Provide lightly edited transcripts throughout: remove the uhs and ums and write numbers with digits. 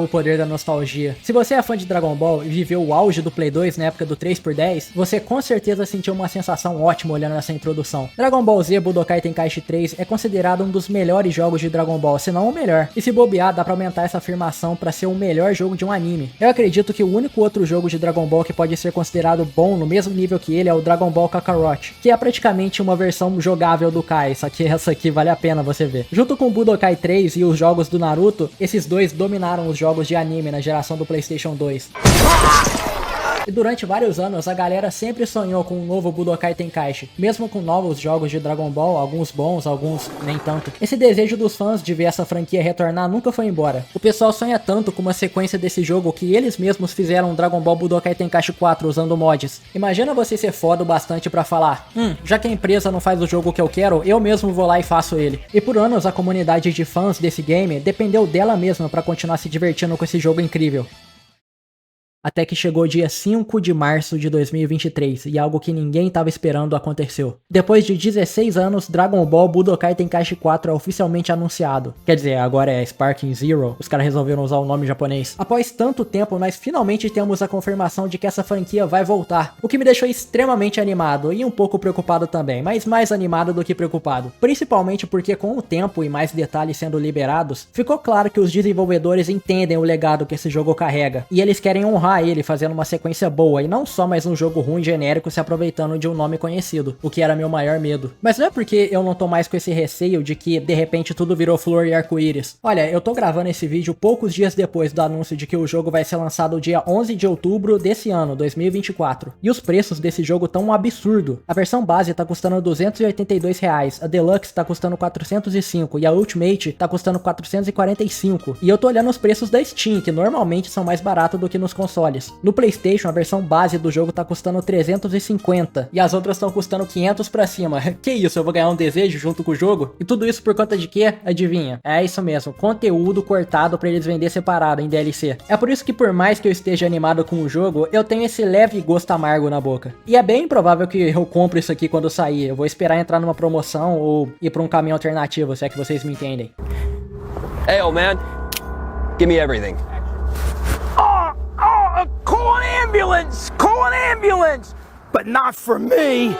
o poder da nostalgia. Se você é fã de Dragon Ball e viveu o auge do Play 2 na época do 3x10, você com certeza sentiu uma sensação ótima olhando essa introdução. Dragon Ball Z Budokai Tenkaichi 3 é considerado um dos melhores jogos de Dragon Ball, se não o melhor. E se bobear, dá pra aumentar essa afirmação pra ser o melhor jogo de um anime. Eu acredito que o único outro jogo de Dragon Ball que pode ser considerado bom no mesmo nível que ele é o Dragon Ball Kakarot, que é praticamente uma versão jogável do Kai, só que essa aqui vale a pena você ver. Junto com o Budokai 3 e os jogos do Naruto, esses dois dominaram os jogos de anime na geração do PlayStation 2. E durante vários anos, a galera sempre sonhou com um novo Budokai Tenkaichi, mesmo com novos jogos de Dragon Ball, alguns bons, alguns nem tanto. Esse desejo dos fãs de ver essa franquia retornar nunca foi embora. O pessoal sonha tanto com uma sequência desse jogo que eles mesmos fizeram um Dragon Ball Budokai Tenkaichi 4 usando mods. Imagina você ser foda o bastante pra falar, já que a empresa não faz o jogo que eu quero, eu mesmo vou lá e faço ele. E por anos a comunidade de fãs desse game dependeu dela mesma pra continuar se divertindo com esse jogo incrível. Até que chegou o dia 5 de março de 2023 e algo que ninguém estava esperando aconteceu. Depois de 16 anos, Dragon Ball Budokai Tenkaichi 4 é oficialmente anunciado. Quer dizer, agora é Sparking Zero, os caras resolveram usar o nome japonês. Após tanto tempo, nós finalmente temos a confirmação de que essa franquia vai voltar, o que me deixou extremamente animado e um pouco preocupado também, mas mais animado do que preocupado. Principalmente porque com o tempo e mais detalhes sendo liberados, ficou claro que os desenvolvedores entendem o legado que esse jogo carrega, e eles querem honrar ele fazendo uma sequência boa e não só mais um jogo ruim genérico se aproveitando de um nome conhecido, o que era meu maior medo. Mas não é porque eu não tô mais com esse receio de que de repente tudo virou flor e arco-íris. Olha, eu tô gravando esse vídeo poucos dias depois do anúncio de que o jogo vai ser lançado dia 11 de outubro desse ano, 2024. E os preços desse jogo tão um absurdo. A versão base tá custando R$282, a Deluxe tá custando 405 e a Ultimate tá custando 445. E eu tô olhando os preços da Steam, que normalmente são mais baratos do que nos consoles. No PlayStation, a versão base do jogo tá custando 350 e as outras estão custando 500 pra cima. Que isso, eu vou ganhar um desejo junto com o jogo? E tudo isso por conta de quê? Adivinha? É isso mesmo, conteúdo cortado pra eles vender separado em DLC. É por isso que por mais que eu esteja animado com o jogo, eu tenho esse leve gosto amargo na boca. E é bem provável que eu compre isso aqui quando sair. Eu vou esperar entrar numa promoção ou ir pra um caminho alternativo, se é que vocês me entendem. Hey, old man, give me everything. Call an ambulance! Call an ambulance! But not for me!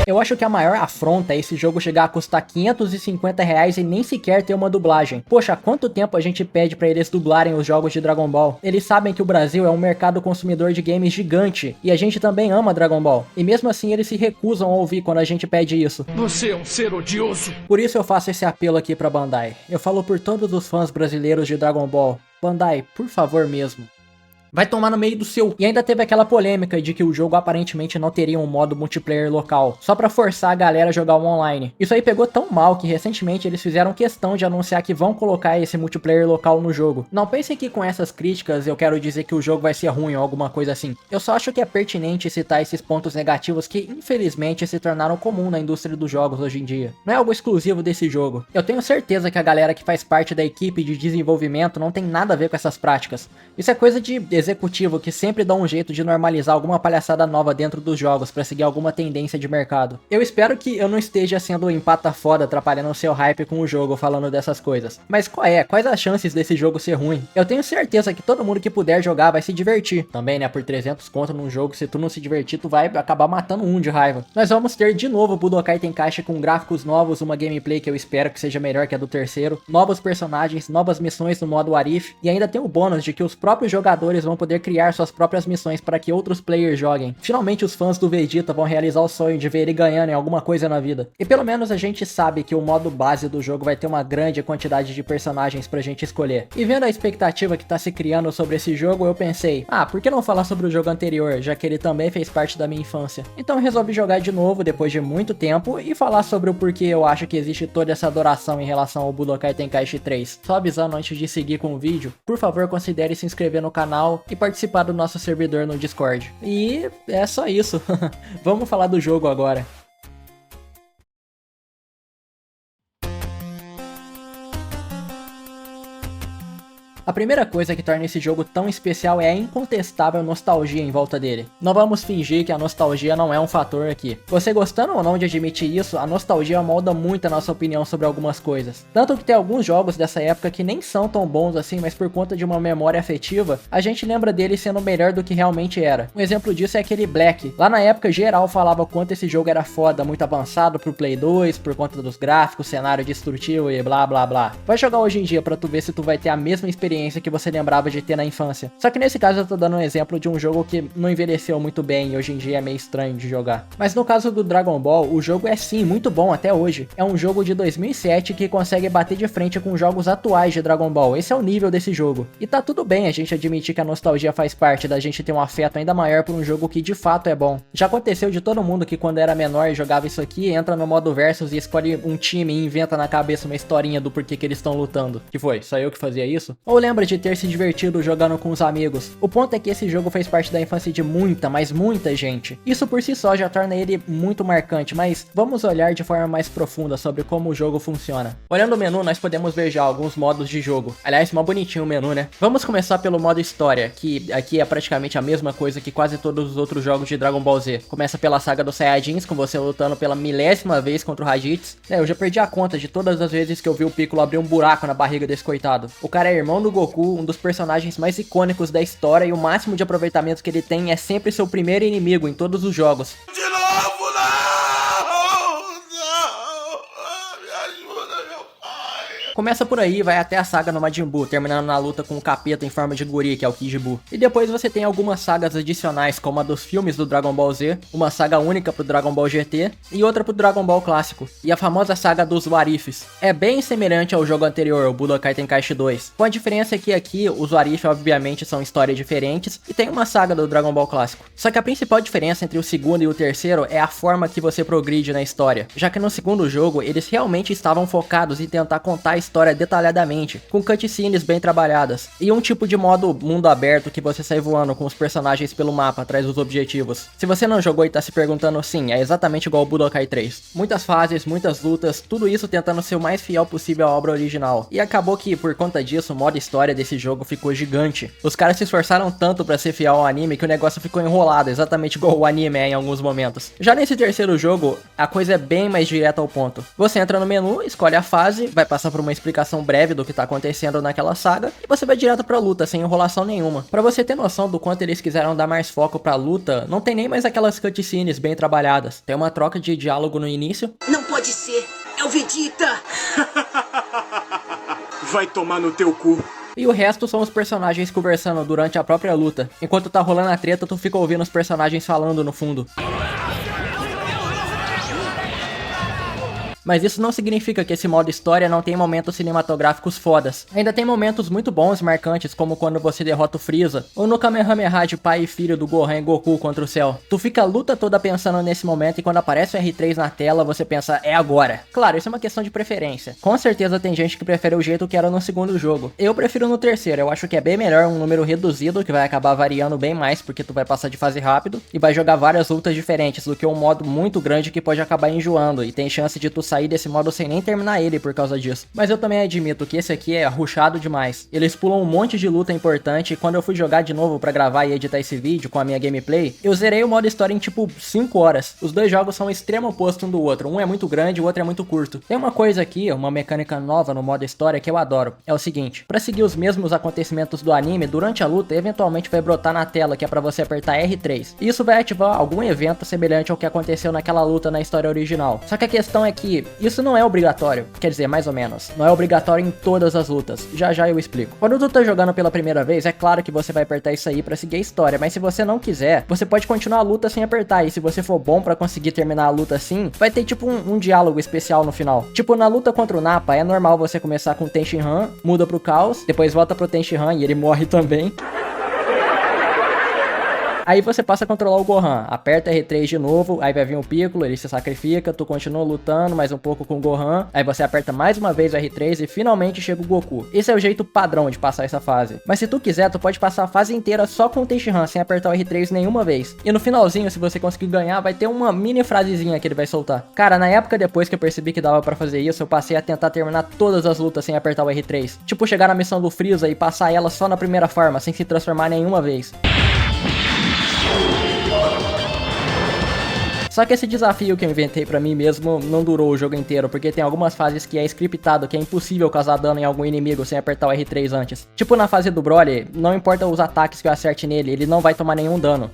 Eu acho que a maior afronta é esse jogo chegar a custar R$550 e nem sequer ter uma dublagem. Poxa, há quanto tempo a gente pede pra eles dublarem os jogos de Dragon Ball? Eles sabem que o Brasil é um mercado consumidor de games gigante, e a gente também ama Dragon Ball. E mesmo assim eles se recusam a ouvir quando a gente pede isso. Você é um ser odioso! Por isso eu faço esse apelo aqui pra Bandai. Eu falo por todos os fãs brasileiros de Dragon Ball. Bandai, por favor mesmo. Vai tomar no meio do seu. E ainda teve aquela polêmica de que o jogo aparentemente não teria um modo multiplayer local, só pra forçar a galera a jogar o online. Isso aí pegou tão mal que recentemente eles fizeram questão de anunciar que vão colocar esse multiplayer local no jogo. Não pensem que com essas críticas eu quero dizer que o jogo vai ser ruim ou alguma coisa assim. Eu só acho que é pertinente citar esses pontos negativos que infelizmente se tornaram comum na indústria dos jogos hoje em dia. Não é algo exclusivo desse jogo. Eu tenho certeza que a galera que faz parte da equipe de desenvolvimento não tem nada a ver com essas práticas. Isso é coisa de executivo que sempre dá um jeito de normalizar alguma palhaçada nova dentro dos jogos pra seguir alguma tendência de mercado. Eu espero que eu não esteja sendo empata foda atrapalhando o seu hype com o jogo falando dessas coisas. Mas quais as chances desse jogo ser ruim? Eu tenho certeza que todo mundo que puder jogar vai se divertir. Também, né, por 300 conto num jogo, se tu não se divertir, tu vai acabar matando um de raiva. Nós vamos ter de novo Budokai Tenkaichi com gráficos novos, uma gameplay que eu espero que seja melhor que a do terceiro, novos personagens, novas missões no modo Arif, e ainda tem o bônus de que os próprios jogadores vão poder criar suas próprias missões para que outros players joguem. Finalmente os fãs do Vegeta vão realizar o sonho de ver ele ganhando em alguma coisa na vida. E pelo menos a gente sabe que o modo base do jogo vai ter uma grande quantidade de personagens pra gente escolher. E vendo a expectativa que tá se criando sobre esse jogo, eu pensei, por que não falar sobre o jogo anterior, já que ele também fez parte da minha infância? Então eu resolvi jogar de novo depois de muito tempo e falar sobre o porquê eu acho que existe toda essa adoração em relação ao Budokai Tenkaichi 3. Só avisando antes de seguir com o vídeo, por favor considere se inscrever no canal e participar do nosso servidor no Discord. E é só isso. Vamos falar do jogo agora. A primeira coisa que torna esse jogo tão especial é a incontestável nostalgia em volta dele. Não vamos fingir que a nostalgia não é um fator aqui. Você gostando ou não de admitir isso, a nostalgia molda muito a nossa opinião sobre algumas coisas. Tanto que tem alguns jogos dessa época que nem são tão bons assim, mas por conta de uma memória afetiva, a gente lembra dele sendo melhor do que realmente era. Um exemplo disso é aquele Black. Lá na época, geral falava quanto esse jogo era foda, muito avançado pro Play 2, por conta dos gráficos, cenário destrutivo e blá blá blá. Vai jogar hoje em dia pra tu ver se tu vai ter a mesma experiência que você lembrava de ter na infância. Só que nesse caso eu tô dando um exemplo de um jogo que não envelheceu muito bem e hoje em dia é meio estranho de jogar. Mas no caso do Dragon Ball, o jogo é sim muito bom até hoje. É um jogo de 2007 que consegue bater de frente com jogos atuais de Dragon Ball. Esse é o nível desse jogo. E tá tudo bem a gente admitir que a nostalgia faz parte da gente ter um afeto ainda maior por um jogo que de fato é bom. Já aconteceu de todo mundo que quando era menor e jogava isso aqui, entra no modo versus e escolhe um time e inventa na cabeça uma historinha do porquê que eles estão lutando. Que foi? Só eu que fazia isso? Ou lembra de ter se divertido jogando com os amigos? O ponto é que esse jogo fez parte da infância de muita, mas muita gente. Isso por si só já torna ele muito marcante, mas vamos olhar de forma mais profunda sobre como o jogo funciona. Olhando o menu, nós podemos ver já alguns modos de jogo. Aliás, mó bonitinho o menu, né? Vamos começar pelo modo história, que aqui é praticamente a mesma coisa que quase todos os outros jogos de Dragon Ball Z. Começa pela saga dos Saiyajins, com você lutando pela milésima vez contra o Raditz. Eu já perdi a conta de todas as vezes que eu vi o Piccolo abrir um buraco na barriga desse coitado. O cara é irmão do Goku, um dos personagens mais icônicos da história, e o máximo de aproveitamento que ele tem é sempre seu primeiro inimigo em todos os jogos. De novo, não! Me ajuda, meu pai! Começa por aí e vai até a saga no Majin Buu, terminando na luta com o capeta em forma de guri, que é o Kid Buu. E depois você tem algumas sagas adicionais, como a dos filmes do Dragon Ball Z, uma saga única pro Dragon Ball GT e outra pro Dragon Ball clássico, e a famosa saga dos Warifs. É bem semelhante ao jogo anterior, o Budokai Tenkaichi 2, com a diferença que aqui os Warifs obviamente são histórias diferentes e tem uma saga do Dragon Ball clássico. Só que a principal diferença entre o segundo e o terceiro é a forma que você progride na história, já que no segundo jogo eles realmente estavam focados em tentar contar a história detalhadamente, com cutscenes bem trabalhadas, e um tipo de modo mundo aberto que você sai voando com os personagens pelo mapa atrás dos objetivos. Se você não jogou e tá se perguntando, sim, é exatamente igual ao Budokai 3. Muitas fases, muitas lutas, tudo isso tentando ser o mais fiel possível à obra original. E acabou que, por conta disso, o modo história desse jogo ficou gigante. Os caras se esforçaram tanto pra ser fiel ao anime que o negócio ficou enrolado, exatamente igual o anime é em alguns momentos. Já nesse terceiro jogo, a coisa é bem mais direta ao ponto. Você entra no menu, escolhe a fase, vai passar por uma explicação breve do que tá acontecendo naquela saga, e você vai direto pra luta, sem enrolação nenhuma. Pra você ter noção do quanto eles quiseram dar mais foco pra luta, não tem nem mais aquelas cutscenes bem trabalhadas. Tem uma troca de diálogo no início. Não pode ser, é o Vegeta! Vai tomar no teu cu. E o resto são os personagens conversando durante a própria luta. Enquanto tá rolando a treta, tu fica ouvindo os personagens falando no fundo. Mas isso não significa que esse modo história não tem momentos cinematográficos fodas. Ainda tem momentos muito bons e marcantes, como quando você derrota o Freeza, ou no Kamehameha de pai e filho do Gohan e Goku contra o Cell. Tu fica a luta toda pensando nesse momento e quando aparece o R3 na tela, você pensa, é agora. Claro, isso é uma questão de preferência. Com certeza tem gente que prefere o jeito que era no segundo jogo. Eu prefiro no terceiro, eu acho que é bem melhor um número reduzido, que vai acabar variando bem mais, porque tu vai passar de fase rápido, e vai jogar várias lutas diferentes, do que um modo muito grande que pode acabar enjoando, e tem chance de tu sair desse modo sem nem terminar ele por causa disso. Mas eu também admito que esse aqui é rushado demais. Eles pulam um monte de luta importante e quando eu fui jogar de novo pra gravar e editar esse vídeo com a minha gameplay, eu zerei o modo história em tipo 5 horas. Os dois jogos são o extremo oposto um do outro. Um é muito grande, o outro é muito curto. Tem uma coisa aqui, uma mecânica nova no modo história que eu adoro. É o seguinte, pra seguir os mesmos acontecimentos do anime, durante a luta, eventualmente vai brotar na tela que é pra você apertar R3. E isso vai ativar algum evento semelhante ao que aconteceu naquela luta na história original. Só que a questão é que isso não é obrigatório, quer dizer, mais ou menos. Não é obrigatório em todas as lutas. Já já eu explico. Quando tu tá jogando pela primeira vez, é claro que você vai apertar isso aí pra seguir a história, mas se você não quiser, você pode continuar a luta sem apertar, e se você for bom pra conseguir terminar a luta assim, vai ter tipo um diálogo especial no final. Tipo, na luta contra o Nappa, é normal você começar com o Tenshinhan, muda pro Caos, depois volta pro Tenshinhan e ele morre também. Aí você passa a controlar o Gohan, aperta R3 de novo, aí vai vir o Piccolo, ele se sacrifica, tu continua lutando mais um pouco com o Gohan, aí você aperta mais uma vez o R3 e finalmente chega o Goku. Esse é o jeito padrão de passar essa fase. Mas se tu quiser, tu pode passar a fase inteira só com o Tenshinhan, sem apertar o R3 nenhuma vez. E no finalzinho, se você conseguir ganhar, vai ter uma mini frasezinha que ele vai soltar. Cara, na época depois que eu percebi que dava pra fazer isso, eu passei a tentar terminar todas as lutas sem apertar o R3. Tipo, chegar na missão do Freeza e passar ela só na primeira forma, sem se transformar nenhuma vez. Só que esse desafio que eu inventei pra mim mesmo não durou o jogo inteiro, porque tem algumas fases que é scriptado, que é impossível causar dano em algum inimigo sem apertar o R3 antes. Tipo na fase do Broly, não importa os ataques que eu acerte nele, ele não vai tomar nenhum dano.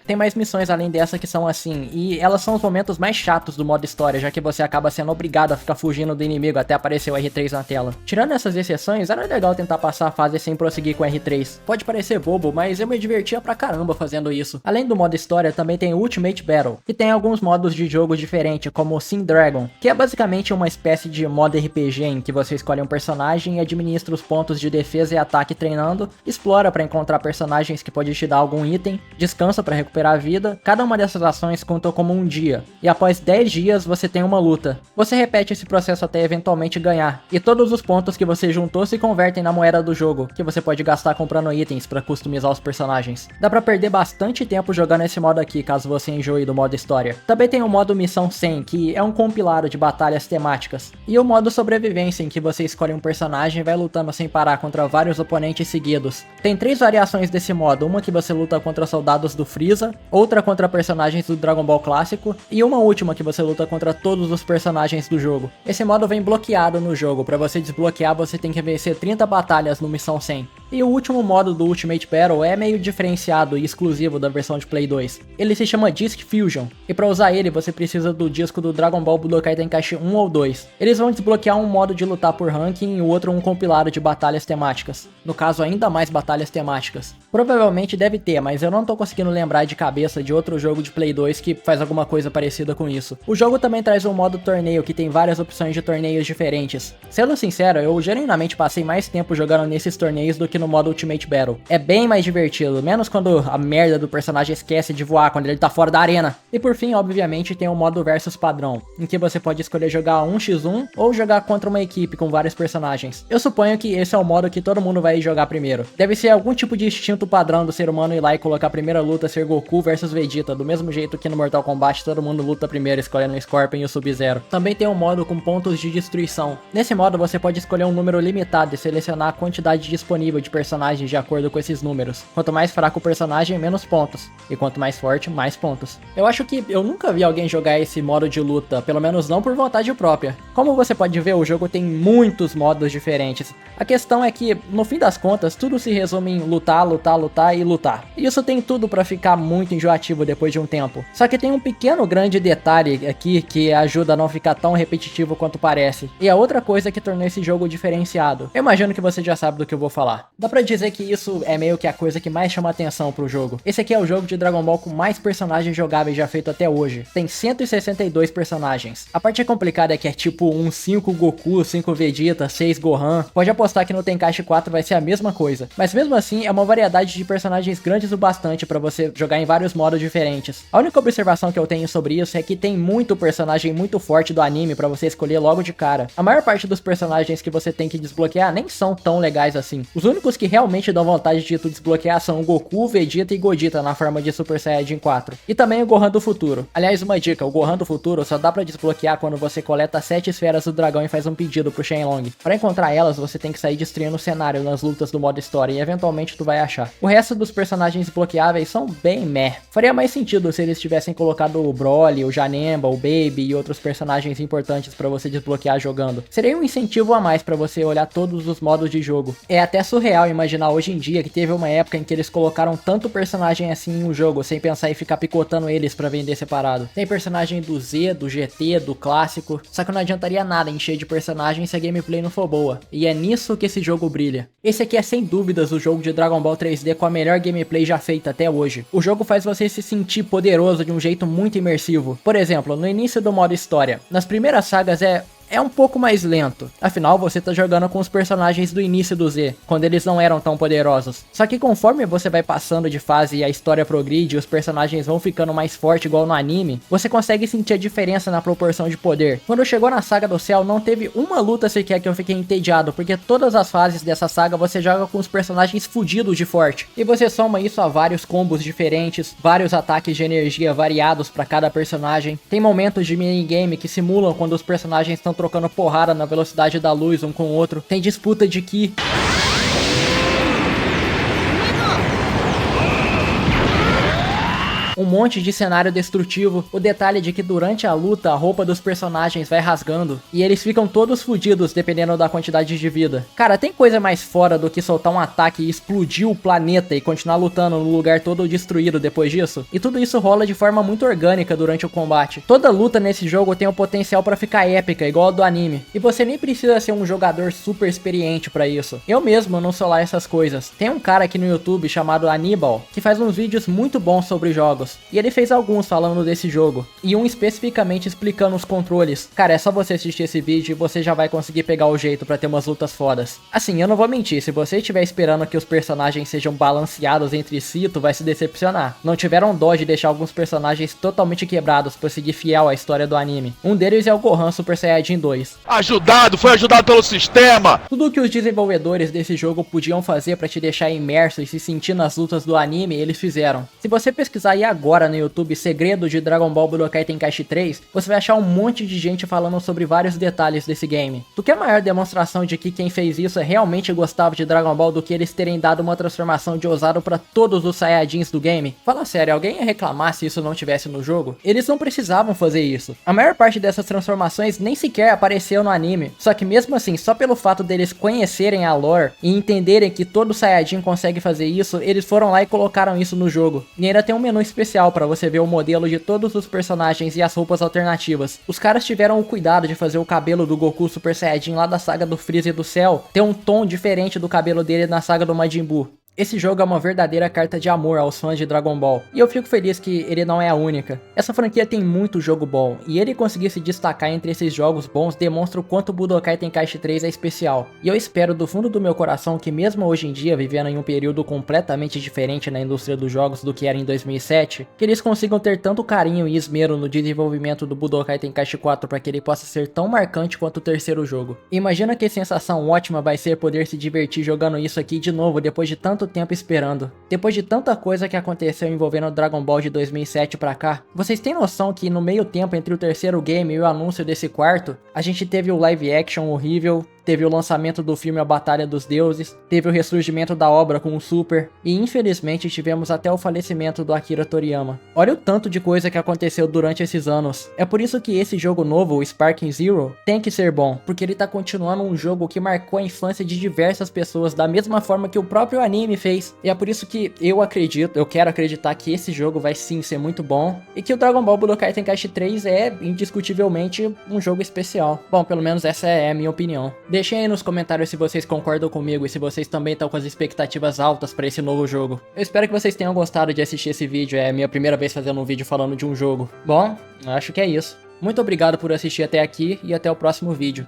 Tem mais missões além dessa que são assim, e elas são os momentos mais chatos do modo história, já que você acaba sendo obrigado a ficar fugindo do inimigo até aparecer o R3 na tela. Tirando essas exceções, era legal tentar passar a fase sem prosseguir com o R3. Pode parecer bobo, mas eu me divertia pra caramba fazendo isso. Além do modo história, também tem o Ultimate Battle, que tem alguns modos de jogo diferentes, como o Sin Dragon, que é basicamente uma espécie de modo RPG em que você escolhe um personagem e administra os pontos de defesa e ataque treinando, explora pra encontrar personagens que podem te dar algum item, descansa pra recuperar a vida. Cada uma dessas ações conta como um dia, e após 10 dias você tem uma luta. Você repete esse processo até eventualmente ganhar, e todos os pontos que você juntou se convertem na moeda do jogo, que você pode gastar comprando itens para customizar os personagens. Dá pra perder bastante tempo jogando esse modo aqui, caso você enjoe do modo história. Também tem o modo Missão 100, que é um compilado de batalhas temáticas, e o modo sobrevivência, em que você escolhe um personagem e vai lutando sem parar contra vários oponentes seguidos. Tem 3 variações desse modo, uma que você luta contra soldados do Freeza, outra contra personagens do Dragon Ball clássico, e uma última que você luta contra todos os personagens do jogo. Esse modo vem bloqueado no jogo, pra você desbloquear você tem que vencer 30 batalhas no Missão 100. E o último modo do Ultimate Battle é meio diferenciado e exclusivo da versão de Play 2. Ele se chama Disc Fusion, e pra usar ele você precisa do disco do Dragon Ball Budokai Tenkaichi 1 ou 2. Eles vão desbloquear um modo de lutar por ranking e o outro um compilado de batalhas temáticas. No caso, ainda mais batalhas temáticas. Provavelmente deve ter, mas eu não tô conseguindo lembrar de cabeça de outro jogo de Play 2 que faz alguma coisa parecida com isso. O jogo também traz um modo torneio que tem várias opções de torneios diferentes. Sendo sincero, eu genuinamente passei mais tempo jogando nesses torneios do que no modo Ultimate Battle. É bem mais divertido, menos quando a merda do personagem esquece de voar quando ele tá fora da arena. E por fim, obviamente, tem o modo versus padrão, em que você pode escolher jogar 1x1 ou jogar contra uma equipe com vários personagens. Eu suponho que esse é o modo que todo mundo vai jogar primeiro. Deve ser algum tipo de instinto padrão do ser humano ir lá e colocar a primeira luta ser Goku versus Vegeta, do mesmo jeito que no Mortal Kombat todo mundo luta primeiro escolhendo o Scorpion e o Sub-Zero. Também tem um modo com pontos de destruição. Nesse modo você pode escolher um número limitado e selecionar a quantidade disponível de personagens de acordo com esses números. Quanto mais fraco o personagem, menos pontos. E quanto mais forte, mais pontos. Eu acho que eu nunca vi alguém jogar esse modo de luta, pelo menos não por vontade própria. Como você pode ver, o jogo tem muitos modos diferentes. A questão é que, no fim das contas, tudo se resume em lutar, lutar, lutar e lutar. E isso tem tudo pra ficar muito enjoativo depois de um tempo. Só que tem um pequeno grande detalhe aqui que ajuda a não ficar tão repetitivo quanto parece. E a outra coisa que tornou esse jogo diferenciado. Eu imagino que você já sabe do que eu vou falar. Dá pra dizer que isso é meio que a coisa que mais chama atenção pro jogo. Esse aqui é o jogo de Dragon Ball com mais personagens jogáveis já feito até hoje. Tem 162 personagens. A parte complicada é que é tipo 5 Goku, 5 Vegeta, 6 Gohan. Pode apostar que no Tenkaichi 4 vai ser a mesma coisa. Mas mesmo assim, é uma variedade de personagens grandes o bastante pra você jogar em vários modos diferentes. A única observação que eu tenho sobre isso é que tem muito personagem muito forte do anime pra você escolher logo de cara. A maior parte dos personagens que você tem que desbloquear nem são tão legais assim. Os únicos que realmente dão vontade de tu desbloquear são o Goku, Vegeta e Godita na forma de Super Saiyajin 4. E também o Gohan do futuro. Aliás, uma dica, o Gohan do futuro só dá pra desbloquear quando você coleta 7 esferas do dragão e faz um pedido pro Shenlong. Pra encontrar elas, você tem que sair destruindo o cenário nas lutas do modo história e eventualmente tu vai achar. O resto dos personagens desbloqueáveis são bem meh. Faria mais sentido se eles tivessem colocado o Broly, o Janemba, o Baby e outros personagens importantes pra você desbloquear jogando. Seria um incentivo a mais pra você olhar todos os modos de jogo. É até surreal imaginar hoje em dia que teve uma época em que eles colocaram tanto personagem assim em um jogo, sem pensar em ficar picotando eles pra vender separado. Tem personagem do Z, do GT, do clássico, só que não adiantaria nada encher de personagem se a gameplay não for boa. E é nisso que esse jogo brilha. Esse aqui é sem dúvidas o jogo de Dragon Ball 3D com a melhor gameplay já feita até hoje. O jogo faz você se sentir poderoso de um jeito muito imersivo. Por exemplo, no início do modo história, nas primeiras sagas é é um pouco mais lento. Afinal, você tá jogando com os personagens do início do Z, quando eles não eram tão poderosos. Só que conforme você vai passando de fase e a história progride e os personagens vão ficando mais fortes igual no anime, você consegue sentir a diferença na proporção de poder. Quando chegou na Saga do Céu, não teve uma luta sequer que eu fiquei entediado, porque todas as fases dessa saga você joga com os personagens fudidos de forte. E você soma isso a vários combos diferentes, vários ataques de energia variados para cada personagem. Tem momentos de minigame que simulam quando os personagens estão trocando porrada na velocidade da luz um com o outro. Tem disputa de ki. Um monte de cenário destrutivo, o detalhe de que durante a luta a roupa dos personagens vai rasgando e eles ficam todos fodidos dependendo da quantidade de vida. Cara, tem coisa mais fora do que soltar um ataque e explodir o planeta e continuar lutando no lugar todo destruído depois disso? E tudo isso rola de forma muito orgânica durante o combate. Toda luta nesse jogo tem o potencial pra ficar épica, igual a do anime. E você nem precisa ser um jogador super experiente pra isso. Eu mesmo não sou lá essas coisas. Tem um cara aqui no YouTube chamado Aníbal, que faz uns vídeos muito bons sobre jogos. E ele fez alguns falando desse jogo, e um especificamente explicando os controles. Cara, é só você assistir esse vídeo e você já vai conseguir pegar o jeito pra ter umas lutas fodas. Assim, eu não vou mentir, se você estiver esperando que os personagens sejam balanceados entre si, tu vai se decepcionar. Não tiveram dó de deixar alguns personagens totalmente quebrados pra seguir fiel à história do anime. Um deles é o Gohan Super Saiyajin 2. Foi ajudado pelo sistema! Tudo o que os desenvolvedores desse jogo podiam fazer pra te deixar imerso e se sentir nas lutas do anime, eles fizeram. Se você pesquisar aí agora no YouTube segredo de Dragon Ball Budokai Tenkaichi 3, você vai achar um monte de gente falando sobre vários detalhes desse game. Tu quer maior demonstração de que quem fez isso realmente gostava de Dragon Ball do que eles terem dado uma transformação de Ozaru pra todos os Saiyajins do game? Fala sério, alguém ia reclamar se isso não tivesse no jogo? Eles não precisavam fazer isso. A maior parte dessas transformações nem sequer apareceu no anime, só que mesmo assim, só pelo fato deles conhecerem a lore e entenderem que todo Saiyajin consegue fazer isso, eles foram lá e colocaram isso no jogo. E ainda tem um menu especial pra você ver o modelo de todos os personagens e as roupas alternativas. Os caras tiveram o cuidado de fazer o cabelo do Goku Super Saiyajin lá da saga do Freeza e do Cell ter um tom diferente do cabelo dele na saga do Majin Buu. Esse jogo é uma verdadeira carta de amor aos fãs de Dragon Ball, e eu fico feliz que ele não é a única. Essa franquia tem muito jogo bom, e ele conseguir se destacar entre esses jogos bons demonstra o quanto o Budokai Tenkaichi 3 é especial. E eu espero do fundo do meu coração que mesmo hoje em dia, vivendo em um período completamente diferente na indústria dos jogos do que era em 2007, que eles consigam ter tanto carinho e esmero no desenvolvimento do Budokai Tenkaichi 4 para que ele possa ser tão marcante quanto o terceiro jogo. Imagina que sensação ótima vai ser poder se divertir jogando isso aqui de novo depois de tanto tempo esperando. Depois de tanta coisa que aconteceu envolvendo Dragon Ball de 2007 pra cá, vocês têm noção que no meio tempo entre o terceiro game e o anúncio desse quarto, a gente teve o live action horrível, teve o lançamento do filme A Batalha dos Deuses, teve o ressurgimento da obra com o Super, e infelizmente tivemos até o falecimento do Akira Toriyama. Olha o tanto de coisa que aconteceu durante esses anos. É por isso que esse jogo novo, o Sparking Zero, tem que ser bom, porque ele tá continuando um jogo que marcou a infância de diversas pessoas, da mesma forma que o próprio anime fez. E é por isso que eu quero acreditar que esse jogo vai sim ser muito bom, e que o Dragon Ball Budokai Tenkaichi 3 é indiscutivelmente um jogo especial. Bom, pelo menos essa é a minha opinião. Deixem aí nos comentários se vocês concordam comigo e se vocês também estão com as expectativas altas para esse novo jogo. Eu espero que vocês tenham gostado de assistir esse vídeo, é a minha primeira vez fazendo um vídeo falando de um jogo. Bom, acho que é isso. Muito obrigado por assistir até aqui e até o próximo vídeo.